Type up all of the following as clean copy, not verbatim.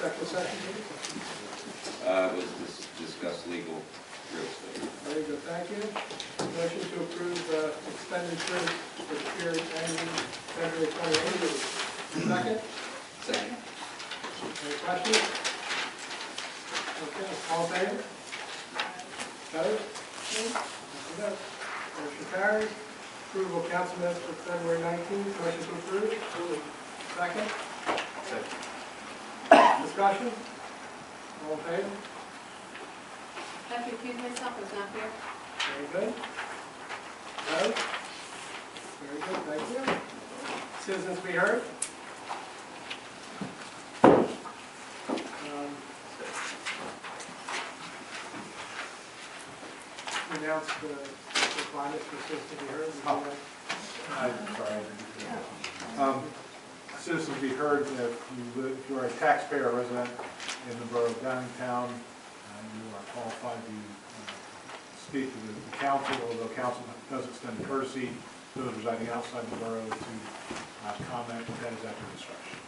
executive session, please? Was discuss legal real estate. Very good, thank you. Motion to approve expenditures for the period ending February 28th. Second? Second. Any questions? Okay, all in favor? Opposed? Motion carries. Approval of council minutes for February 19th. Motion to approve. Second? Second. Discussion? All in favor? I have to accuse myself, I was not here. Very good. Opposed? Very good, thank you. Citizens be heard? Announce the requirements for citizens to be heard. I'm sorry. Citizens be heard if you are a taxpayer or resident in the borough of Downingtown, you are qualified to speak to the council, although council does extend courtesy to those residing outside the borough to comment, but that is at your discretion.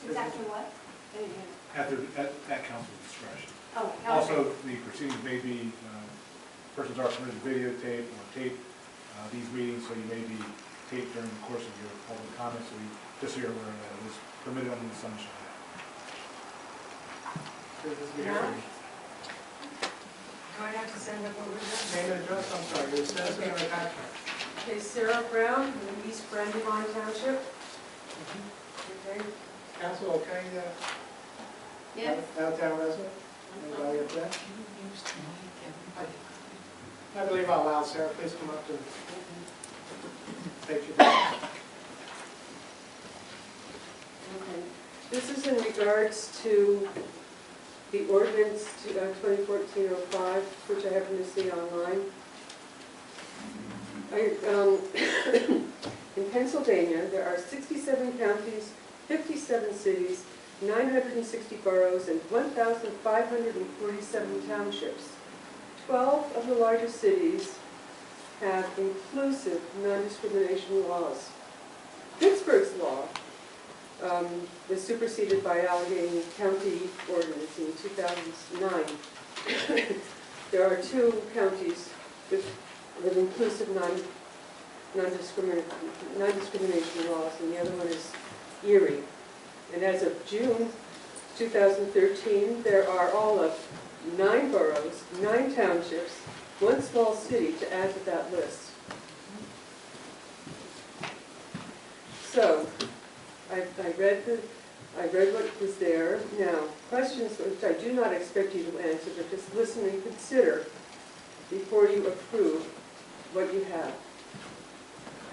Exactly what? At council's discretion. Oh, Also, the proceedings may be, persons are permitted to videotape or tape these meetings, so you may be taped during the course of your public comments, so just so you're aware that it is permitted under the Sunshine Act. Citizens be heard? Do I have to send up what we're doing? Name and address, I'm sorry, you're a citizen or a taxpayer? Okay, Sarah Brown, in East Brandywine Township. Okay, Council, okay? Yes. Downtown resident? Anybody up there? I believe I'll allow Sarah, please come up and state your name. okay. This is in regards to the ordinance 2014-05, which I happen to see online. In Pennsylvania, there are 67 counties, 57 cities, 960 boroughs, and 1,547 townships. 12 of the largest cities have inclusive non-discrimination laws. Pittsburgh's law was superseded by Allegheny County ordinance in 2009. There are 2 counties with inclusive non-discrimination laws, and the other one is Erie. And as of June 2013, there are all of 9 boroughs, 9 townships, 1 small city to add to that list. So, I read what was there. Now, questions which I do not expect you to answer, but just listen and consider before you approve what you have.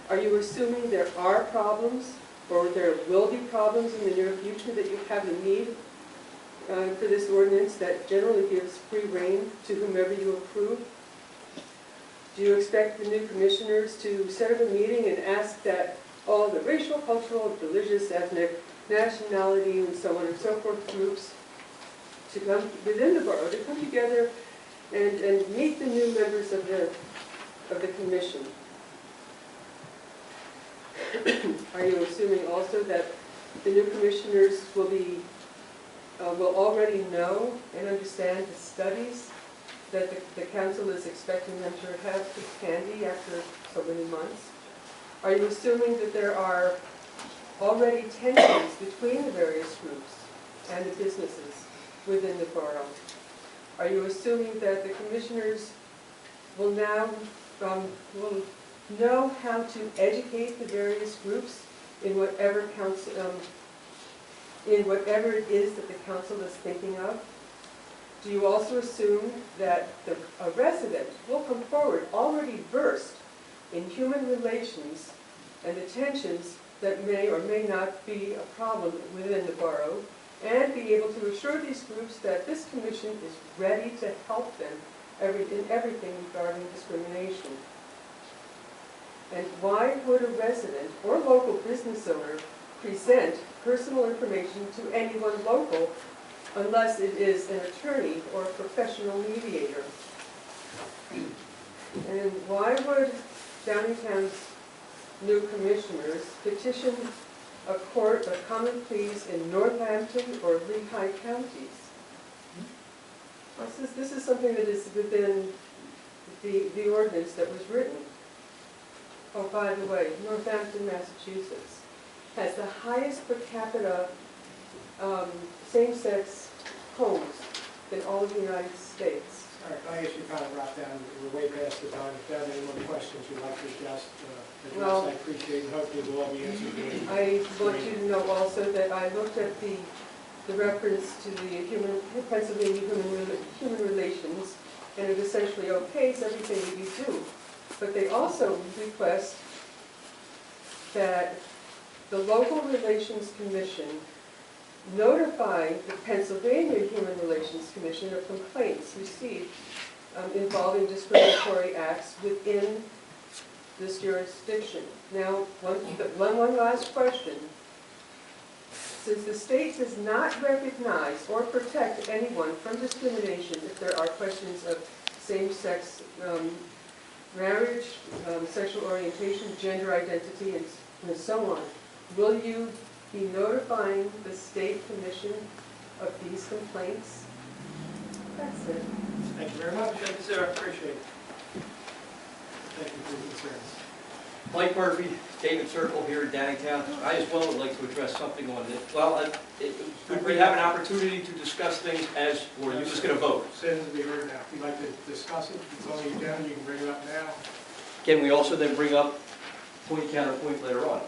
Are you assuming there are problems, or there will be problems in the near future that you have a need for this ordinance that generally gives free rein to whomever you approve? Do you expect the new commissioners to set up a meeting and ask that all the racial, cultural, religious, ethnic, nationality, and so on and so forth groups to come within the borough, to come together and meet the new members of the commission? Are you assuming also that the new commissioners will already know and understand the studies that the council is expecting them to have handy after so many months? Are you assuming that there are already tensions between the various groups and the businesses within the borough? Are you assuming that the commissioners will now will know how to educate the various groups in whatever it is that the council is thinking of? Do you also assume that a resident will come forward already versed in human relations and the tensions that may or may not be a problem within the borough, and be able to assure these groups that this commission is ready to help them in everything regarding discrimination? And why would a resident or local business owner present personal information to anyone local unless it is an attorney or a professional mediator? And why would Downingtown's new commissioners petition a court Court of Common Pleas in Northampton or Lehigh counties. This is something that is within the ordinance that was written. Oh, by the way, Northampton, Massachusetts has the highest per capita same-sex homes in all of the United States. All right, I guess you kind of wrapped down, we're way past the time. If you have any more questions you'd like to address, Well, I appreciate, and hopefully we'll all be answered. I want you to know also that I looked at the reference to the Pennsylvania Human Relations, and it essentially okays everything that you do. But they also request that the Local Relations Commission notify the Pennsylvania Human Relations Commission of complaints received involving discriminatory acts within this jurisdiction. Now, one last question. Since the state does not recognize or protect anyone from discrimination if there are questions of same-sex marriage, sexual orientation, gender identity, and so on, will you be notifying the state commission of these complaints? That's it. Thank you very much. Thank you, sir. Appreciate it. Thank you for your concerns. Mike Murphy, David Circle here in Downingtown. I as well would like to address something on this. Well, could we have an opportunity to discuss things as, or are you just going to vote? Citizens will be heard now. If you'd like to discuss it, it's on the agenda, you can bring it up now. Can we also then bring up point counterpoint later on?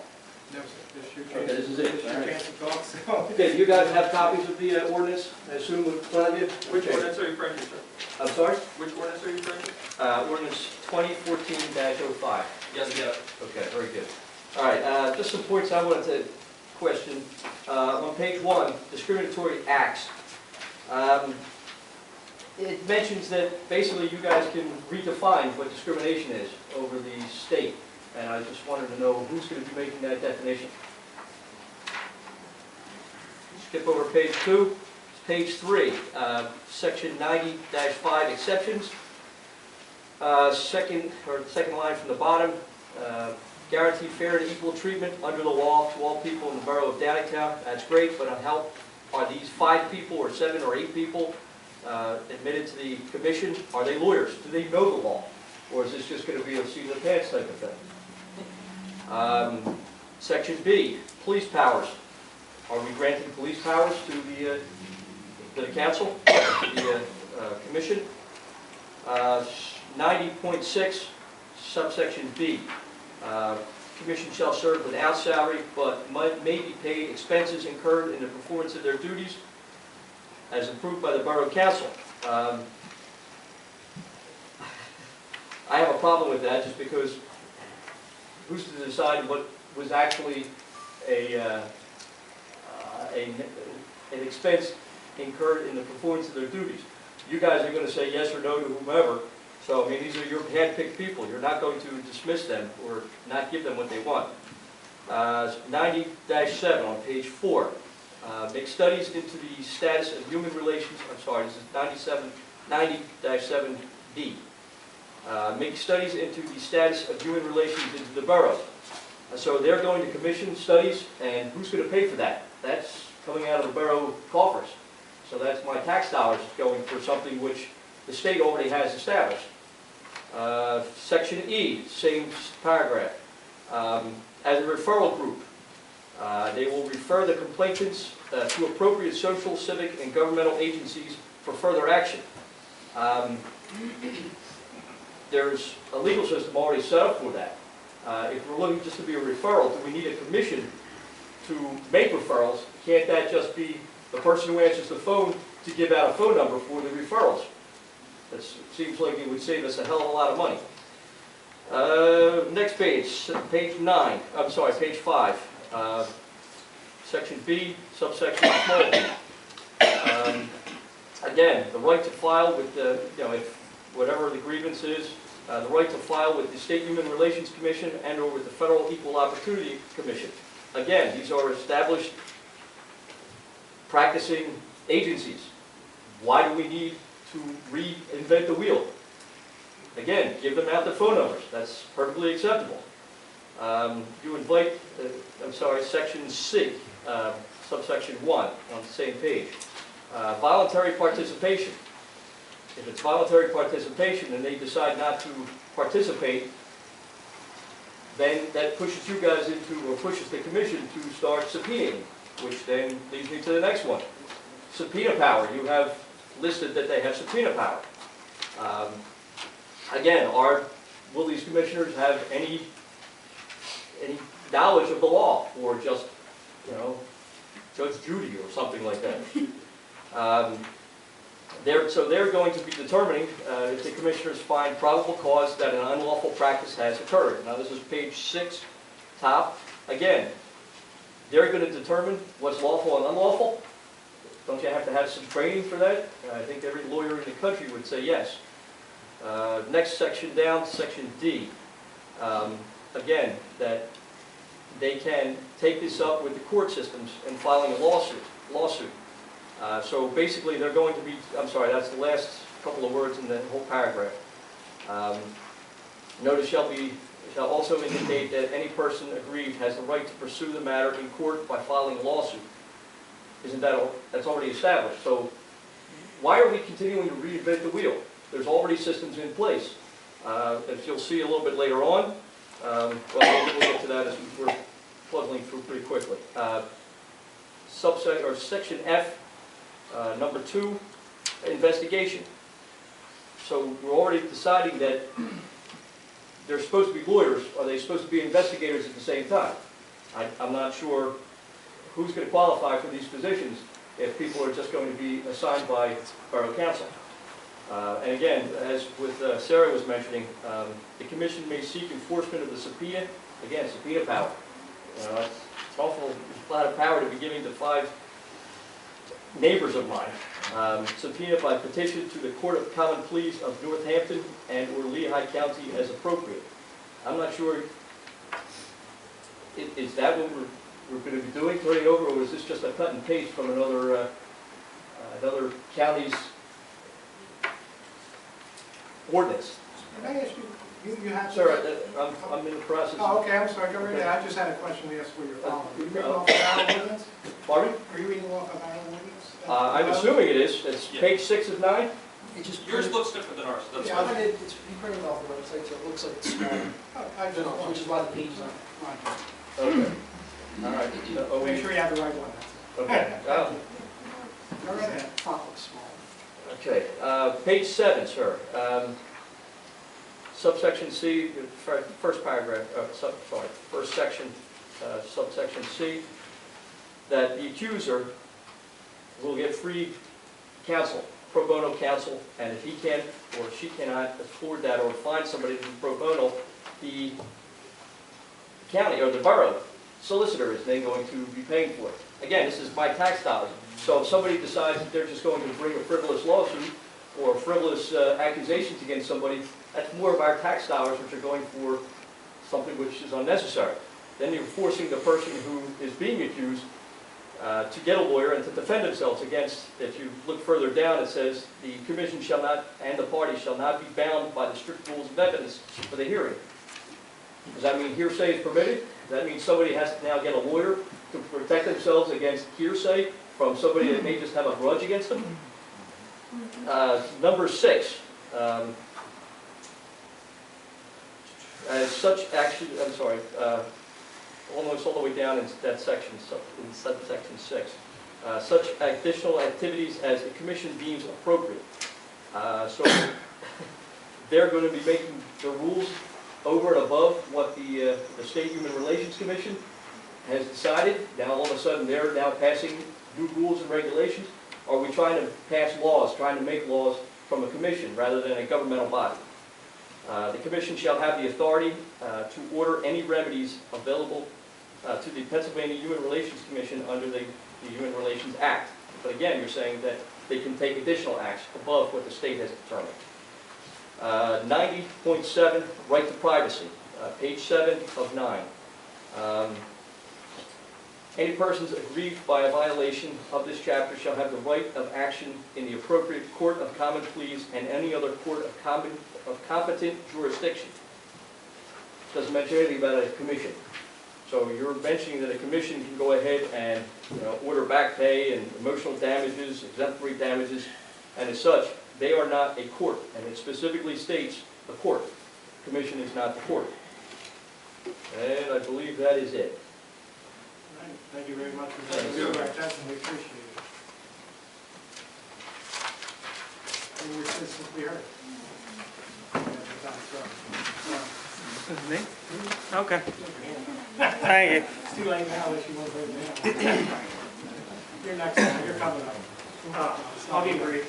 No, sir. This is your Okay, chance. this is it. This is your chance to talk, so. Okay, do you guys have copies of the ordinance? I assume in front of you? Which Okay. ordinance are you referring to, sir? I'm sorry? Which ordinance are you referring to? Ordinance 2014-05. Yes, okay, very good. All right, just some points I wanted to question. On page 1, discriminatory acts. It mentions that basically you guys can redefine what discrimination is over the state. And I just wanted to know who's going to be making that definition. Skip over page 2. Page 3, section 90-5 exceptions. Second line from the bottom, guarantee fair and equal treatment under the law to all people in the borough of Downingtown. That's great, but how are these 5 people or 7 or 8 people admitted to the commission? Are they lawyers? Do they know the law? Or is this just going to be a seat of the pants type of thing? Section B, police powers. Are we granting police powers to the council, the commission? 90.6, subsection B. Commission shall serve without salary, but may be paid expenses incurred in the performance of their duties as approved by the borough council. I have a problem with that just because who's to decide what was actually an expense incurred in the performance of their duties. You guys are going to say yes or no to whomever, so I mean these are your hand-picked people. You're not going to dismiss them or not give them what they want. 90-7 on page 4. Make studies into the status of human relations, I'm sorry, this is 90-7D. Make studies into the status of human relations into the borough. So they're going to commission studies, and who's going to pay for that? That's coming out of the borough coffers. So that's my tax dollars going for something which the state already has established. Section E, same paragraph. As a referral group, they will refer the complainants to appropriate social, civic, and governmental agencies for further action. There's a legal system already set up for that. If we're looking just to be a referral, do we need a commission to make referrals? Can't that just be the person who answers the phone to give out a phone number for the referrals? That seems like it would save us a hell of a lot of money. Next page, page 9, I'm sorry, page 5. Section B, subsection small b. Again, the right to file with the, if whatever the grievance is, the right to file with the State Human Relations Commission and or with the Federal Equal Opportunity Commission. Again, these are established practicing agencies. Why do we need to reinvent the wheel? Again, give them out the phone numbers. That's perfectly acceptable. You invite, I'm sorry, section C. subsection 1 on the same page. Voluntary participation. If it's voluntary participation and they decide not to participate, then that pushes you guys into, or pushes the commission to start subpoenaing, which then leads me to the next one. Subpoena power. You have listed that they have subpoena power. Again, will these commissioners have any knowledge of the law, or just, Judge Judy or something like that? So they're going to be determining if the commissioners find probable cause that an unlawful practice has occurred. Now this is page 6, top. Again, they're going to determine what's lawful and unlawful. Don't you have to have some training for that? I think every lawyer in the country would say yes. Next section down, section D. Again, that they can take this up with the court systems in filing a lawsuit. So basically, they're going to be, I'm sorry, that's the last couple of words in the whole paragraph. Notice shall also indicate that any person aggrieved has the right to pursue the matter in court by filing a lawsuit. Isn't that, that's already established? So why are we continuing to reinvent the wheel? There's already systems in place. As you'll see a little bit later on, well, we'll get to that as we're puzzling through pretty quickly. Section F, number 2, investigation. So we're already deciding that they're supposed to be lawyers. Are they supposed to be investigators at the same time? I'm not sure who's going to qualify for these positions if people are just going to be assigned by borough council. And again, as with Sarah was mentioning, the commission may seek enforcement of the subpoena. Again, subpoena power. It's an awful lot of power to be giving to 5 neighbors of mine. Subpoena by petition to the Court of Common Pleas of Northampton and or Lehigh County as appropriate. I'm not sure, is that what we're going to be doing, turning over, or is this just a cut and paste from another county's ordinance? Can I ask you, you have... Sir, I'm in the process. Oh, okay, I'm sorry, go right ahead. I just had a question to ask where you're following. Are you reading off of our ordinance? Pardon? Are you reading off of our ordinance? I'm assuming it is. It's page 6 of 9. Yours looks different than ours, that's Yeah, fine. it's printed off the website, so it looks like it's smaller, I just want which is why the pages aren't. Okay. All right. Make sure you have the right one. Okay. Go right ahead. Font looks small. Okay. Page 7, sir. Subsection C, first paragraph, first section, subsection C, that the accuser will get free counsel, pro bono counsel, and if he can't or she cannot afford that or find somebody to do pro bono, the county or the borough solicitor is then going to be paying for it. Again, this is my tax dollars. So if somebody decides that they're just going to bring a frivolous lawsuit or frivolous accusations against somebody, that's more of our tax dollars which are going for something which is unnecessary. Then you're forcing the person who is being accused to get a lawyer and to defend themselves against, if you look further down, it says the commission shall not, and the party shall not be bound by the strict rules of evidence for the hearing. Does that mean hearsay is permitted? Does that mean somebody has to now get a lawyer to protect themselves against hearsay from somebody that may just have a grudge against them? Number 6. As such action, I'm sorry, almost all the way down in that section, in subsection 6. Such additional activities as the commission deems appropriate. So they're going to be making the rules over and above what the State Human Relations Commission has decided. Now all of a sudden they're now passing new rules and regulations. Are we trying to pass laws, trying to make laws from a commission rather than a governmental body? The commission shall have the authority to order any remedies available to the Pennsylvania Human Relations Commission under the Human Relations Act. But again, you're saying that they can take additional acts above what the state has determined. 90.7, right to privacy, page 7 of 9. Any persons aggrieved by a violation of this chapter shall have the right of action in the appropriate court of common pleas and any other court of competent jurisdiction. Doesn't mention anything about a commission. So you're mentioning that a commission can go ahead and, order back pay and emotional damages, exemplary damages, and as such, they are not a court, and it specifically states the court. Commission is not the court. And I believe that is it. All right, thank you very much for Thank that. you. We appreciate it. Any more citizens to be heard? Me? Okay. Thank you. It's too late now unless you want to vote now. You're next, you're coming up. I'll be brief.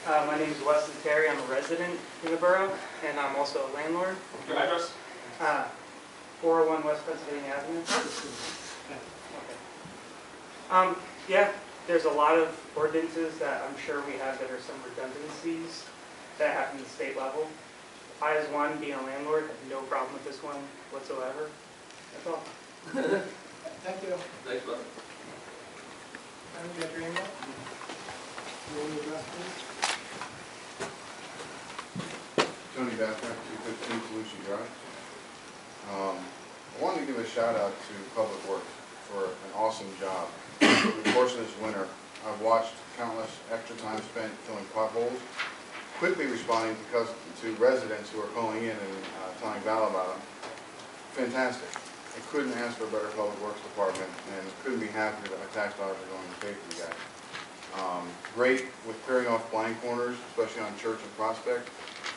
My name is Wesley Terry. I'm a resident in the borough, and I'm also a landlord. Your address? 401 West Pennsylvania Avenue. Okay. Yeah, there's a lot of ordinances that I'm sure we have that are some redundancies that happen at the state level. I, as one, being a landlord, have no problem with this one whatsoever. That's all. Thank you. Thanks, brother. Can we get your name up? Your name and address, please? Tony Bastrop, 215 Solution Drive. I wanted to give a shout out to Public Works for an awesome job. Over the course of this winter, I've watched countless extra time spent filling potholes, quickly responding to residents who are calling in and telling Val about them. Fantastic. I couldn't ask for a better Public Works department and couldn't be happier that my tax dollars are going to pay for you guys. Great with clearing off blind corners, especially on Church and Prospect.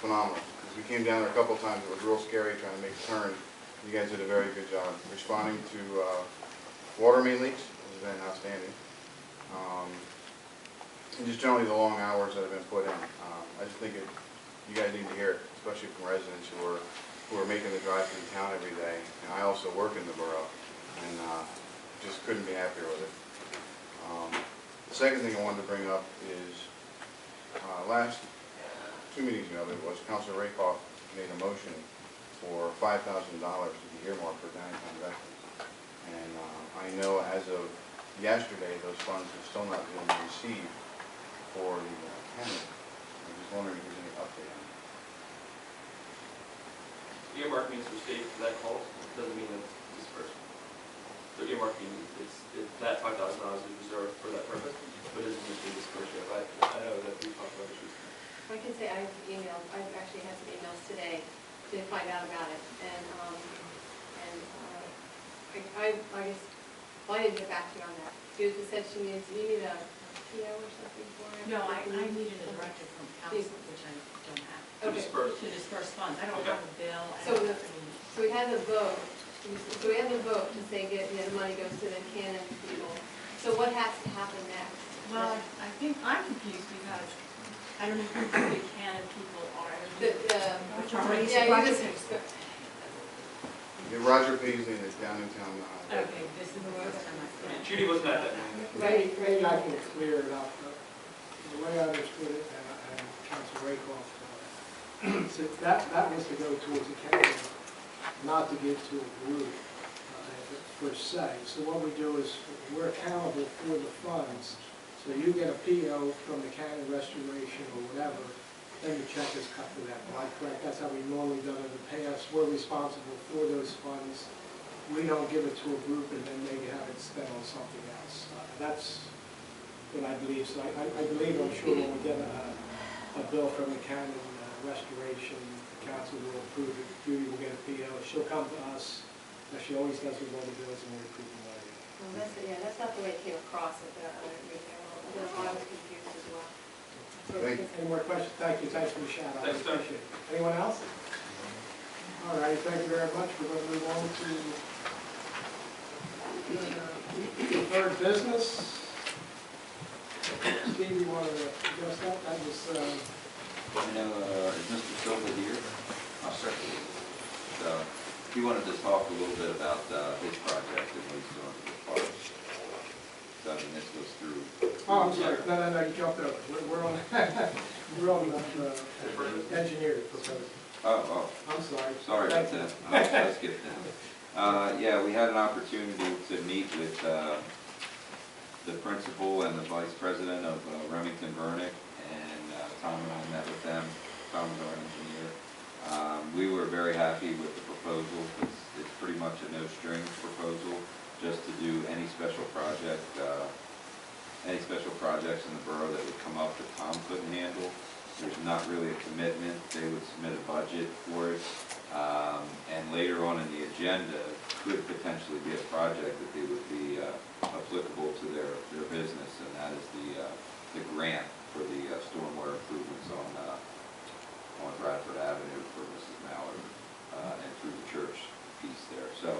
Phenomenal. Because we came down there a couple of times, it was real scary trying to make a turn. You guys did a very good job responding to water main leaks. Has been outstanding. And just generally the long hours that have been put in. I just think you guys need to hear it, especially from residents who are making the drive through town every day. And I also work in the borough, and just couldn't be happier with it. The second thing I wanted to bring up is last 2 meetings ago, it was Councilor Rakoff made a motion for $5,000 to be earmarked for Downingtown veterans. And I know as of yesterday, those funds have still not been received for the county. I'm just wondering if there's any update on that. Earmark means received for that call, doesn't mean it's dispersed. So earmark means that $5,000 is reserved for that purpose, but it isn't usually dispersed yet. I know that we talked about issues. I can say I've actually had some emails today to find out about it, and I guess, well, I didn't get back to you on that. Judith said you need a PO or something for it? No, I needed a directive from council, which I don't have, To disperse. to disperse funds. I don't Okay. have a bill. I So don't the- have any- So we had the vote, to say the money goes to the Canon people. So what has to happen next? Well, I think I'm confused because I don't know who the Canon people are. Which are already Yeah, you just, surprising. Yeah, Roger Paisley is Downingtown. Okay, this is the first time I've. Judy wasn't at that meeting. Maybe I can clear it up. The way I understood it, and Council Rakoff, so that was to go towards the county, not to give to a group per se. So what we do is we're accountable for the funds. So you get a PO from the county restoration or whatever, then the check is cut to them. Am I correct? That's how we normally done it in the past. We're responsible for those funds. We don't give it to a group and then they have it spent on something else. That's what I believe. So I believe, I'm sure when we get a bill from the county restoration, the council will approve it. Judy will get a PO. She'll come to us, as she always does with all the bills, and we approve the money. well, that's not the way it came across at the other meeting. That's why I was confused as well. Thank you. Any more questions? Thank you. Thanks for the shout out. Thanks, sir. Appreciate it. Anyone else? All right, thank you very much. We're going to move on to third business. Steve, you want to address that? That was, Is Mr. Silva here? Oh, certainly. So, he wanted to talk a little bit about his project and what he's doing with the park. So, I mean, this goes through. oh, I'm sorry. No, you jumped over. We're on, we're on engineer proposal. Oh, I'm sorry. sorry about Thank that. I skipped that. Yeah, we had an opportunity to meet with the principal and the vice president of Remington Burnick, and Tom and I met with them. Tom is our engineer. We were very happy with the proposal. it's pretty much a no-strings proposal, just to do any special project, any special projects in the borough that would come up that Tom couldn't handle. There's not really a commitment. They would submit a budget for it. And later on in the agenda could potentially be a project that they would be applicable to their business, and that is the grant for the stormwater improvements on Bradford Avenue for Mrs. Mallard and through the church piece there. So,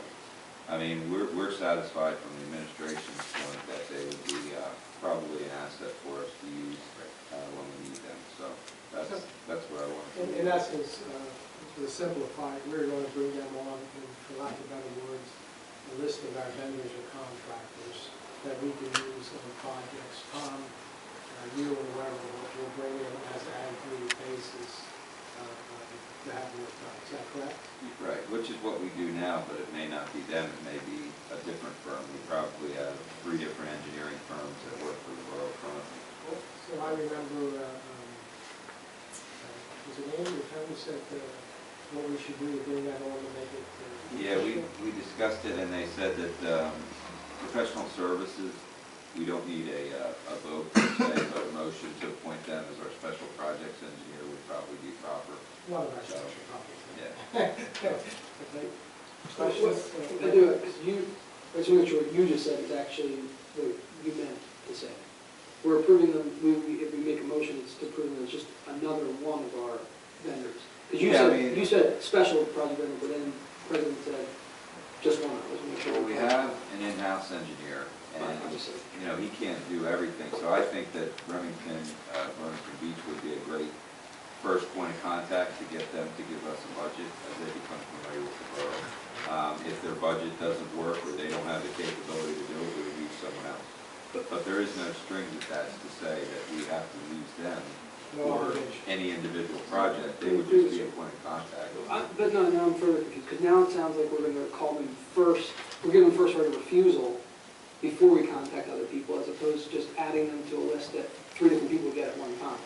I mean, we're satisfied from the administration's point that they would be probably an asset for us to use when we need them. So that's what I want to do. In essence, to simplify, we're going to bring them on, and for lack of better words, a list of our vendors or contractors that we can use on projects. Tom, you or whoever, will bring in as an ad-needed basis to have work done. Is that correct? Right, which is what we do now, but it may not be them, it may be a different firm. We probably have 3 different engineering firms that work for the borough currently. So I remember, was it Andy or Tony said what we should do to bring that on to make it? Yeah, we discussed it, and they said that professional services, we don't need a vote per se, but a motion to appoint them as our special projects engineer would probably be proper. One of our special topics. Yeah. Okay. Questions? I do it, because I just want to make sure what you just said is actually what you meant to say. We're approving them, if we make a motion, it's to approve them as just another one of our vendors. Because you said special project vendor, but then the President said just one. I was making sure. Well, we have an in-house engineer, and you know, he can't do everything. So I think that Remington Beach would be a great first point of contact to get them to give us a budget as they become familiar with the borough. If their budget doesn't work or they don't have the capability to do it, we would use someone else. But there is no strings attached to say that we have to use them for any individual project. They would just be a point of contact. But no, now I'm further confused, because now it sounds like we're going to call them first, we're giving them first right of refusal before we contact other people, as opposed to just adding them to a list that 3 different people get at one time.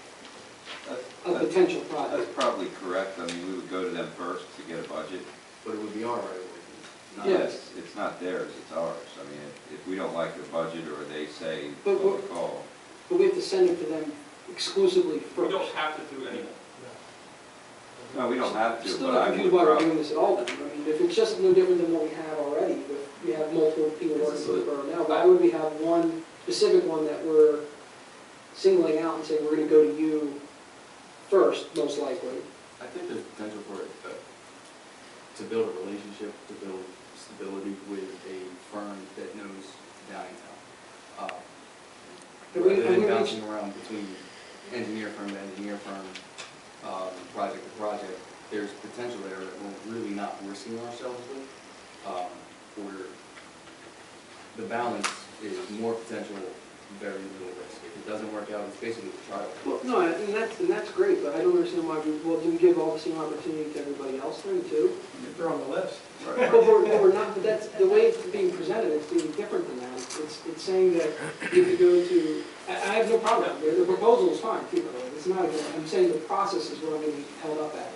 A potential project. That's probably correct. I mean, we would go to them first to get a budget. But it would be our right of way. Yes. It's not theirs, it's ours. I mean, if we don't like their budget or they say, But well, call. But we have to send it to them exclusively We first. don't have to do anything. No, we don't have to, Still but not I confused would why we're probably. doing this at all then. I mean, if it's just no different than what we have already, if we have multiple people working for the borough now, why would we have one specific one that we're singling out and saying, we're gonna go to you first, most likely? I think there's potential for it to build a relationship, to build stability with a firm that knows Downingtown. Rather than bouncing around between engineer firm to engineer firm, project to project, there's potential there that we're really not risking ourselves with. Where the balance is more potential, very little risk. If it doesn't work out, it's basically a trial. Well, no, and that's great, but I don't understand why do we give all the same opportunity to everybody else then too? If they're on the list. But we're not, but that's, the way it's being presented, it's being different than that. It's saying that you could go to, I have no problem, the proposal is fine too, by the way. It's not, I'm saying the process is what I'm getting held up at.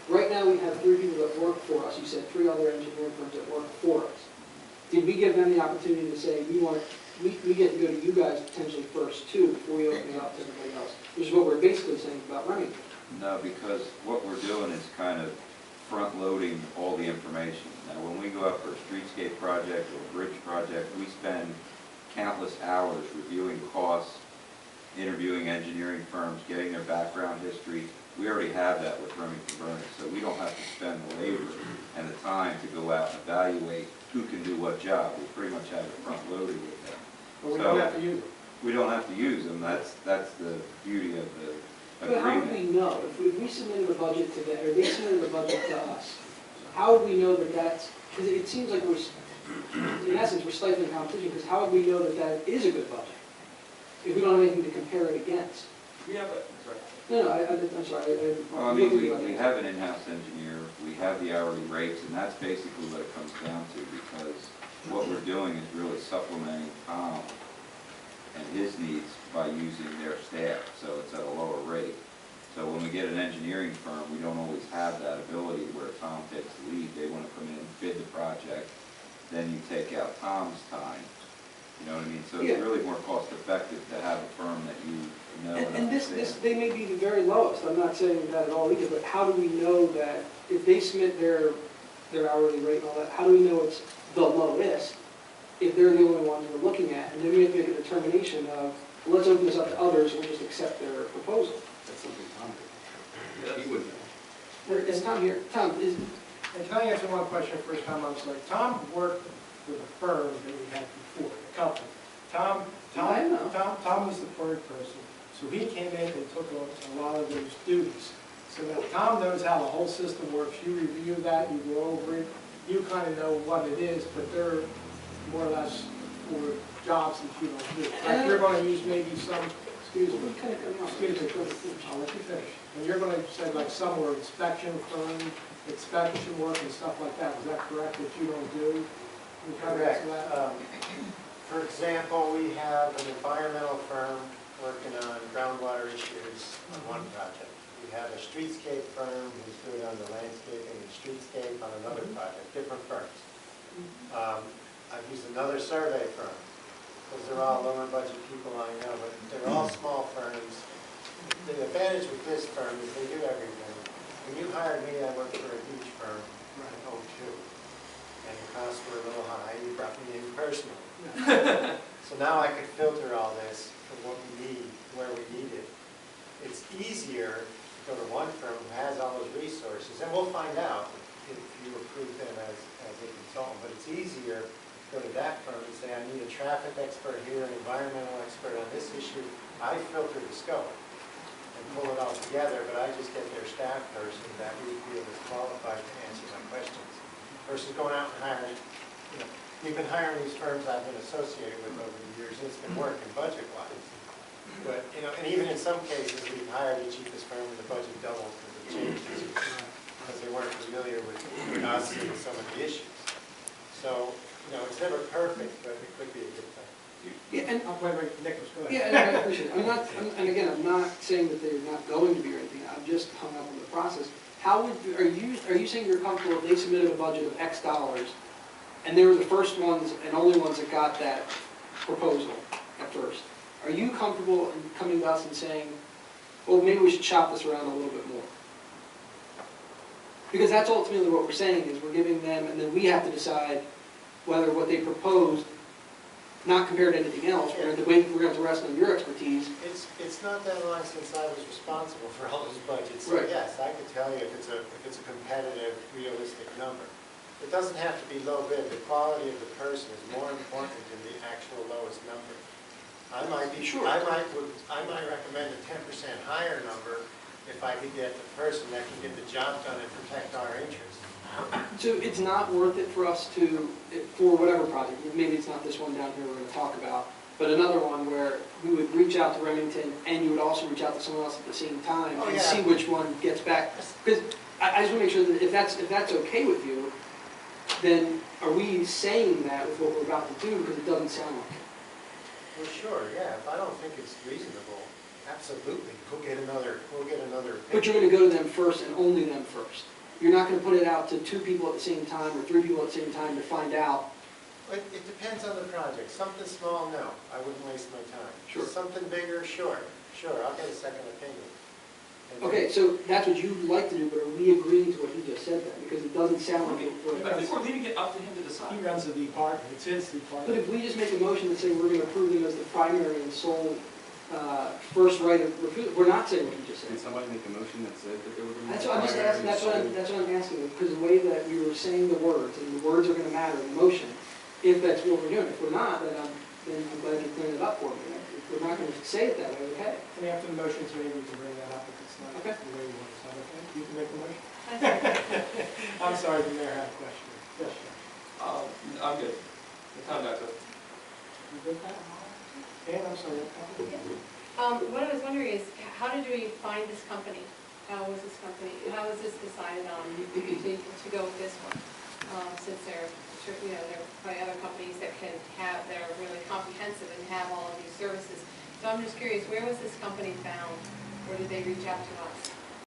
Right now, we have 3 people that work for us. You said 3 other engineering firms that work for us. Did we give them the opportunity to say, we get to go to you guys potentially first too, before we open it up to everybody else? Which is what we're basically saying about Remington. No, because what we're doing is kind of front-loading all the information. Now, when we go out for a streetscape project or a bridge project, we spend countless hours reviewing costs, interviewing engineering firms, getting their background history. We already have that with Remington Borough, so we don't have to spend the labor and the time to go out and evaluate who can do what job. We pretty much have it front-loaded with them. But we don't have to use them. We don't have to use them. That's the beauty of the But how would agreement. we know? If we submitted a budget to them, or they submitted a budget to us, how would we know that that's, because it seems like in essence, we're stifling competition, because how would we know that that is a good budget? If we don't have anything to compare it against? We have a, sorry. No, I'm sorry. Well, I mean, we have an in-house engineer, we have the hourly rates, and that's basically what it comes down to, because what we're doing is really supplementing Tom and his needs by using their staff, so it's at a lower rate. So when we get an engineering firm, we don't always have that ability where Tom takes the lead. They want to come in and bid the project, then you take out Tom's time. You know what I mean? So it's Yeah. really more cost effective to have a firm that you know and And this, understand. they may be the very lowest, I'm not saying that at all either, but how do we know that if they submit their hourly rate and all that, how do we know it's the lowest if they're the only ones we're looking at? And then we have to make a determination of, well, let's open this up to others, and we'll just accept their proposal. That's something Tom did. He wouldn't know. Is Tom here? Tom, is, And can I answer one question first, Tom? I'm sorry. Tom worked with a firm that we had before, the company. I know. Tom was the third person, so he came in and took on a lot of those duties. So now Tom knows how the whole system works. You review that, you go over it, you kind of know what it is, but they're more or less for jobs that you don't do. Like you're going to use maybe some, excuse me, I'll let you finish. And you're going to say like some were inspection firm, inspection work and stuff like that. Is that correct, that you don't do? Can you kind of answer that? For example, we have an environmental firm working on groundwater issues on one project. We have a streetscape firm who's doing on the landscaping and streetscape on another project, different firms. I've used another survey firm, because they're all lower budget people I know, but they're all small firms. The advantage with this firm is they do everything. When you hired me, I worked for a huge firm in '02, and the costs were a little high. You brought me in personally. So now I could filter all this for what we need, where we need it. It's easier to go to one firm who has all those resources, and we'll find out if you approve them as a consultant, but it's easier to go to that firm and say, I need a traffic expert here, an environmental expert on this issue. I filter the scope and pull it all together, but I just get their staff person that we feel is qualified to answer my questions, versus going out and hiring, you know, we've been hiring these firms I've been associated with over the years, and it's been working budget-wise. But, you know, and even in some cases, we've hired the cheapest firm and the budget doubled because of changes, because they weren't familiar with us and some of the issues. So, you know, it's never perfect, but it could be a good thing. yeah, and, Wait, Nicholas, go ahead. yeah, and I appreciate it. And again, I'm not saying that they're not going to be or anything, I'm just hung up on the process. How would, are you saying you're comfortable if they submitted a budget of X dollars, and they were the first ones and only ones that got that proposal at first? Are you comfortable in coming to us and saying, well, maybe we should shop this around a little bit more? Because that's ultimately what we're saying, is we're giving them, and then we have to decide whether what they proposed, not compared to anything else, we're going to rest on your expertise. It's not that long since I was responsible for all those budgets. Right. So yes, I could tell you if it's a competitive, realistic number. It doesn't have to be low bid. The quality of the person is more important than the actual lowest number. I might recommend a 10% higher number if I could get the person that can get the job done and protect our interests. So it's not worth it for us to, for whatever project, maybe it's not this one down here we're going to talk about, but another one where we would reach out to Remington and you would also reach out to someone else at the same time and see which one gets back. Because I just want to make sure that if that's okay with you, then are we saying that with what we're about to do, because it doesn't sound like it? Well, sure, yeah. If I don't think it's reasonable, absolutely, we'll get another But you're going to go to them first and only them first. You're not going to put it out to 2 people at the same time or 3 people at the same time to find out. It depends on the project. Something small, no, I wouldn't waste my time. Sure. Something bigger, sure, I'll get a second opinion. And Okay, so that's what you'd like to do, but are we agreeing to what he just said then? Because it doesn't sound like it. I think we're leaving it up to him to decide. He runs the department, it's his But department. if we just make a motion and say we're going to approve them as the primary and sole first right of refusal, we're not saying what you just Did said. somebody make a motion that said that they were going to? That's what I'm just asking, that's what I'm asking, because the way that we were saying the words, and the words are going to matter in the motion, if that's what we're doing. If we're not, then I'm glad you cleaned it up for me. If we're not going to say it that way, okay. And after the motion's made, we can bring that up if it's not the Okay. way you want it. Is that okay? You can make the motion? I think- I'm sorry, the mayor had a question. Yes, sir. I'm good. I'm not good. You good, Pat? Dan, I'm sorry. What I was wondering is, how did we find this company? How was this decided on to go with this one? Since there are probably other companies that that are really comprehensive and have all of these services. So I'm just curious, where was this company found? or did they reach out to us?